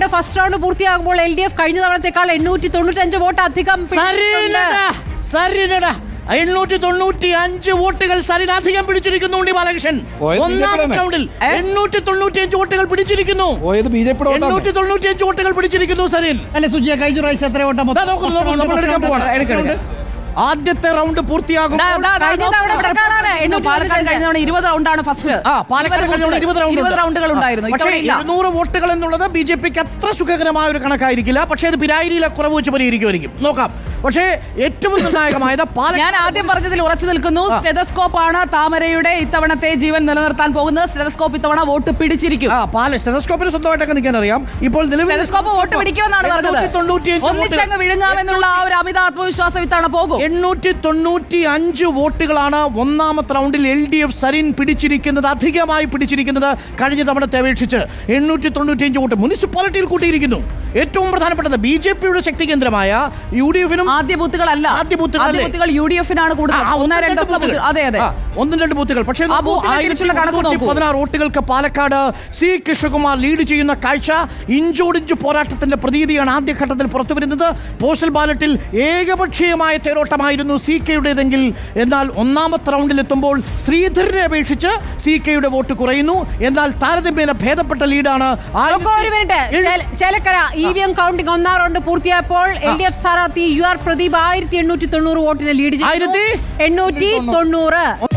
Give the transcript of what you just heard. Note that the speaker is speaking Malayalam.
പറയേണ്ട ഫസ്റ്റ് റൗണ്ട് പൂർത്തിയാകുമ്പോൾ LDF കഴിഞ്ഞ തവണത്തേക്കാൾ 895 വോട്ട് അധികം 895 വോട്ടുകൾ സരിനധികം പിടിച്ചിരിക്കുന്നു ഉണ്ണി ബാലകൃഷ്ണൻ. ഒന്നാം റൗണ്ടിൽ 895 വോട്ടുകൾ പിടിച്ചിരിക്കുന്നു. 895 വോട്ടുകൾ പിടിച്ചിരിക്കുന്നു സരിൻ. അല്ലെ സുജിയ കഴിഞ്ഞ പ്രാവശ്യം എത്ര വോട്ടാ? ആദ്യത്തെ റൗണ്ട് പൂർത്തിയാകും. പാലക്കാട് കഴിഞ്ഞ 20 റൗണ്ടാണ് ഫസ്റ്റ്. പാലക്കാട് 20 റൗണ്ടുകൾ ഉണ്ടായിരുന്നു. 200 വോട്ടുകൾ എന്നുള്ളത് BJPക്ക് അത്ര സുഖകരമായ ഒരു കണക്കായിരിക്കില്ല. പക്ഷേ അത് പിരായിരിയിലെ കുറവ് വെച്ച് പരിഹരിക്കുമായിരിക്കും. നോക്കാം. പക്ഷേ ഏറ്റവും നിർണായകമായത് ഞാൻ ആദ്യം പറഞ്ഞതിൽ ഉറച്ചു നിൽക്കുന്നു. സ്റ്റെതസ്കോപ്പ് ആണ് താമരയുടെ ഇത്തവണത്തെ ജീവൻ നിലനിർത്താൻ പോകുന്നത്. സ്റ്റെതസ്കോപ്പ് ഇത്തവണ വോട്ട് പിടിച്ചിരിക്കും. സ്റ്റെതസ്കോപ്പിന് സ്വന്തമായിട്ടൊക്കെ നിൽക്കാൻ അറിയാം. ഇപ്പോൾ സ്റ്റെതസ്കോപ്പ് വോട്ട് പിടിക്കുമെന്നാണ് പറഞ്ഞത്. ഒന്നിച്ചങ്ങ് വിഴുങ്ങാമെന്നുള്ള ആ ഒരു അമിത ആത്മവിശ്വാസം ഇത്തവണ പോകും. 895 വോട്ടുകളാണ് ഒന്നാമത്തെ റൗണ്ടിൽ LDF സരിൻ പിടിച്ചിരിക്കുന്നത്. അധികമായി പിടിച്ചിരിക്കുന്നത് കഴിഞ്ഞ തവണത്തെ അപേക്ഷിച്ച് 895 വോട്ട് മുനിസിപ്പാലിറ്റിയിൽ കൂട്ടിയിരിക്കുന്നു. ഏറ്റവും പ്രധാനപ്പെട്ടത് BJPയുടെ ശക്തി കേന്ദ്രമായ UDF-നും ആദ്യ ബൂത്തുകളല്ല. ആദ്യ ബൂത്തുകൾ UDF-നാണ് കൂടുതൽ. 1-2 ബൂത്തുകൾ. പക്ഷേ 16 വോട്ടുകൾക്ക് പാലക്കാട് C കൃഷ്ണകുമാർ ലീഡ് ചെയ്യുന്ന കാഴ്ച. ഇഞ്ചോടിഞ്ച് പോരാട്ടത്തിന്റെ പ്രതീതിയാണ് ആദ്യഘട്ടത്തിൽ പുറത്തുവരുന്നത്. പോസ്റ്റൽ ബാലറ്റിൽ ഏകപക്ഷീയമായ തേരോട്ടമായിരുന്നു CK-യുടേതെങ്കിൽ, എന്നാൽ ഒന്നാമത്തെ റൗണ്ടിൽ എത്തുമ്പോൾ ശ്രീധരനെ അപേക്ഷിച്ച് CK-യുടെ വോട്ട് കുറയുന്നു. എന്നാൽ താരതമ്യേന ഭേദപ്പെട്ട ലീഡാണ്. ചേലക്കര EVM കൗണ്ടിംഗ് ഒന്നാം റൗണ്ട് പൂർത്തിയായപ്പോൾ LDF സ്ഥാനാർത്ഥി UR പ്രദീപ് 1890 വോട്ടിന് ലീഡ് ചെയ്തു. 1890